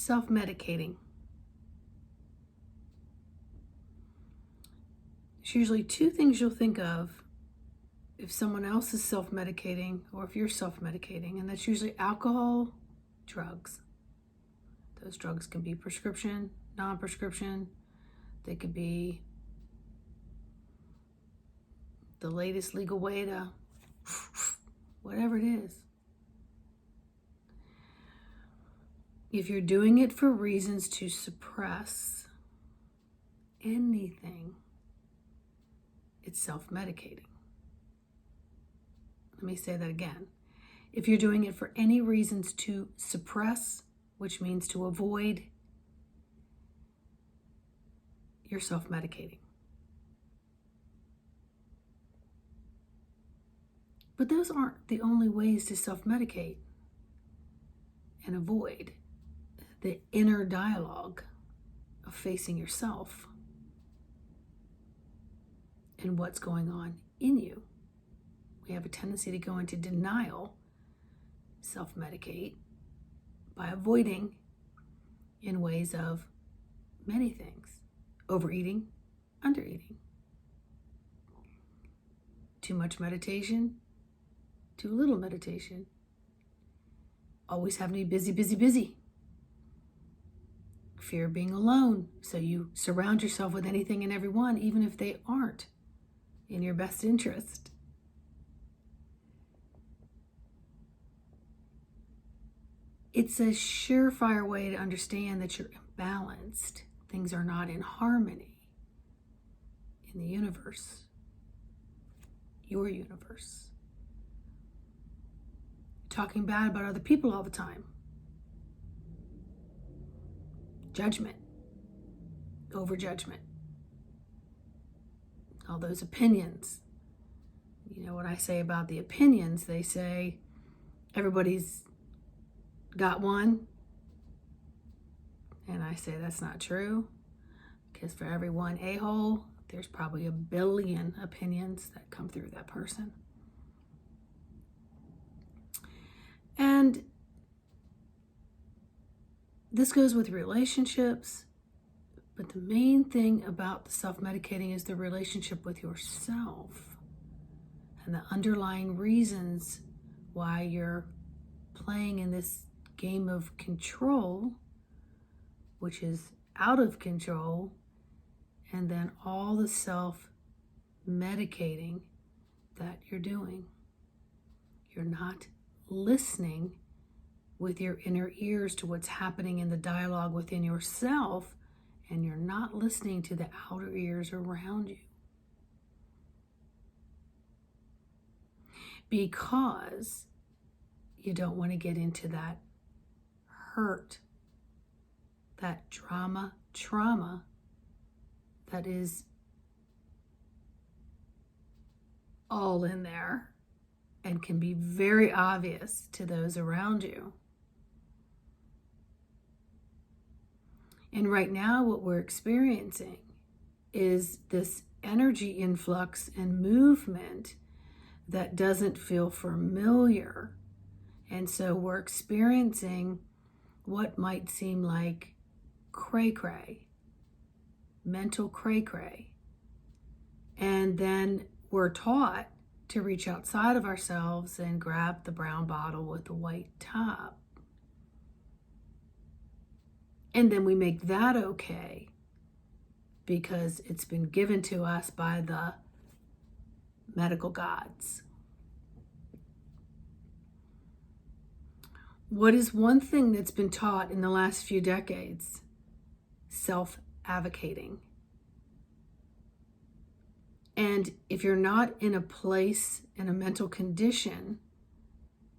self-medicating. There's usually two things you'll think of if someone else is self-medicating or if you're self-medicating, and that's usually alcohol, drugs. Those drugs can be prescription, non-prescription. They could be the latest legal way to whatever it is. If you're doing it for reasons to suppress anything, it's self-medicating. Let me say that again. If you're doing it for any reasons to suppress, which means to avoid, you're self-medicating. But those aren't the only ways to self-medicate and avoid the inner dialogue of facing yourself and what's going on in you. We have a tendency to go into denial, self-medicate, by avoiding in ways of many things. Overeating, undereating. Too much meditation, too little meditation. Always having to be busy, busy, busy. Fear of being alone, so you surround yourself with anything and everyone, even if they aren't in your best interest. It's a surefire way to understand that you're imbalanced. Things are not in harmony in the universe, your universe. Talking bad about other people all the time. Judgment, over judgment. All those opinions. You know what I say about the opinions? They say everybody's got one. And I say that's not true. Because for every one a-hole, there's probably a billion opinions that come through that person. And this goes with relationships, but the main thing about the self-medicating is the relationship with yourself and the underlying reasons why you're playing in this game of control, which is out of control, and then all the self-medicating that you're doing. You're not listening with your inner ears to what's happening in the dialogue within yourself, and you're not listening to the outer ears around you. Because you don't want to get into that hurt, that trauma that is all in there and can be very obvious to those around you. And right now, what we're experiencing is this energy influx and movement that doesn't feel familiar. And so we're experiencing what might seem like cray-cray, mental cray-cray. And then we're taught to reach outside of ourselves and grab the brown bottle with the white top. And then we make that okay because it's been given to us by the medical gods. What is one thing that's been taught in the last few decades? Self-advocating. And if you're not in a place, in a mental condition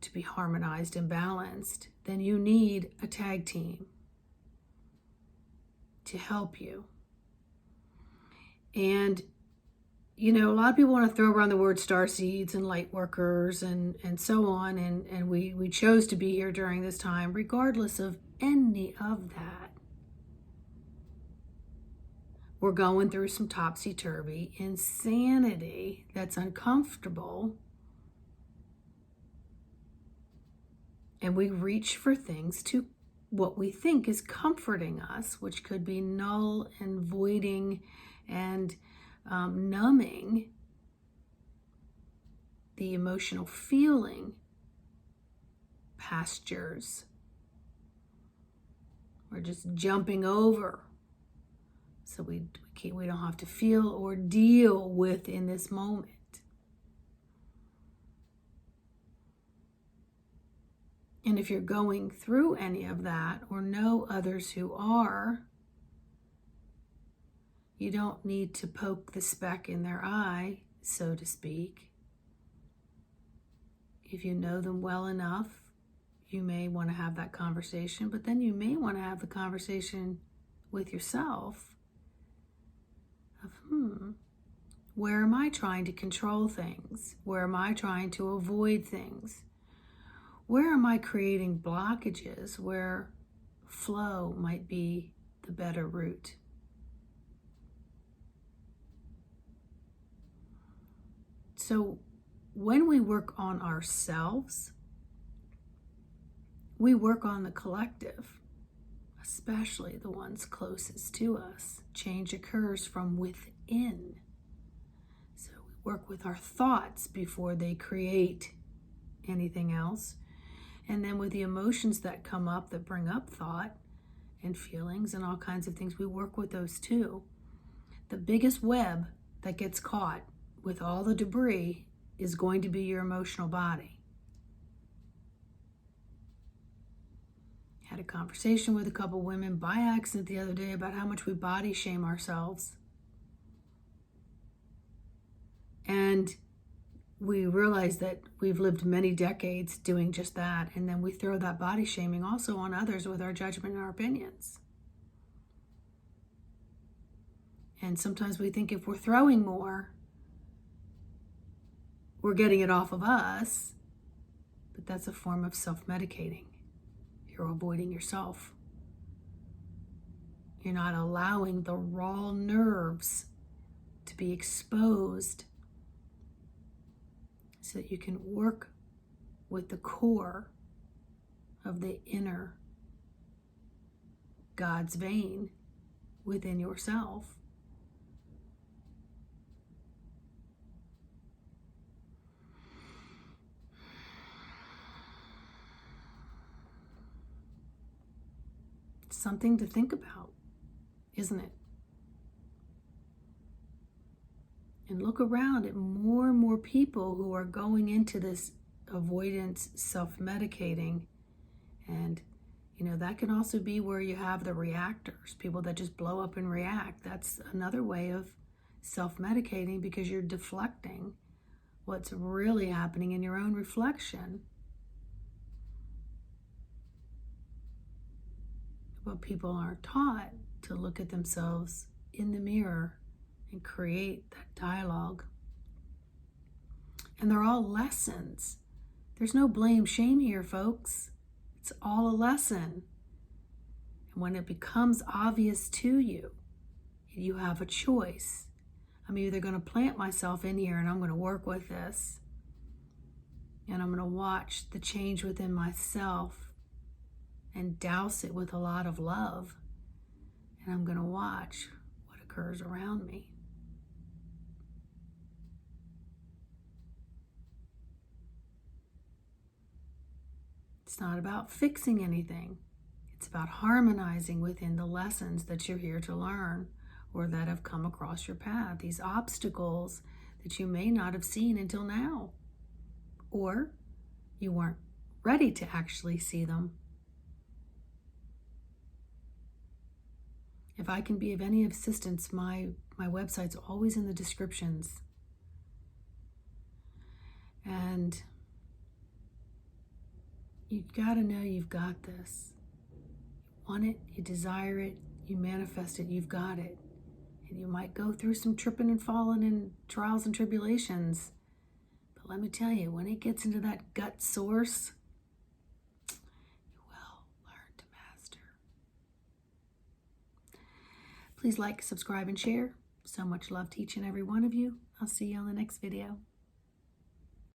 to be harmonized and balanced, then you need a tag team to help you. And, you know, a lot of people want to throw around the word starseeds and light workers and so on. And we chose to be here during this time, regardless of any of that. We're going through some topsy-turvy insanity that's uncomfortable. And we reach for things to what we think is comforting us, which could be null and voiding and numbing the emotional feeling pastures. We're just jumping over so we don't have to feel or deal with in this moment. And if you're going through any of that or know others who are, you don't need to poke the speck in their eye, so to speak. If you know them well enough, you may want to have that conversation, but then you may want to have the conversation with yourself of, where am I trying to control things? Where am I trying to avoid things? Where am I creating blockages where flow might be the better route? So when we work on ourselves, we work on the collective, especially the ones closest to us. Change occurs from within. So we work with our thoughts before they create anything else. And then with the emotions that come up that bring up thought and feelings and all kinds of things, we work with those too. The biggest web that gets caught with all the debris is going to be your emotional body. Had a conversation with a couple women by accident the other day about how much we body shame ourselves. And we realize that we've lived many decades doing just that, and then we throw that body shaming also on others with our judgment and our opinions. And sometimes we think if we're throwing more, we're getting it off of us, but that's a form of self-medicating. You're avoiding yourself. You're not allowing the raw nerves to be exposed so that you can work with the core of the inner God's vein within yourself. It's something to think about, isn't it? And look around at more and more people who are going into this avoidance, self-medicating. And, that can also be where you have the reactors, people that just blow up and react. That's another way of self-medicating because you're deflecting what's really happening in your own reflection. But people aren't taught to look at themselves in the mirror and create that dialogue. And they're all lessons. There's no blame, shame here, folks. It's all a lesson. And when it becomes obvious to you, you have a choice. I'm either going to plant myself in here and I'm going to work with this, and I'm going to watch the change within myself and douse it with a lot of love, and I'm going to watch what occurs around me. It's not about fixing anything. It's about harmonizing within the lessons that you're here to learn or that have come across your path, these obstacles that you may not have seen until now, or you weren't ready to actually see them. If I can be of any assistance, my website's always in the descriptions. And you've got to know you've got this. You want it, you desire it, you manifest it, you've got it. And you might go through some tripping and falling and trials and tribulations. But let me tell you, when it gets into that gut source, you will learn to master. Please like, subscribe, and share. So much love to each and every one of you. I'll see you on the next video.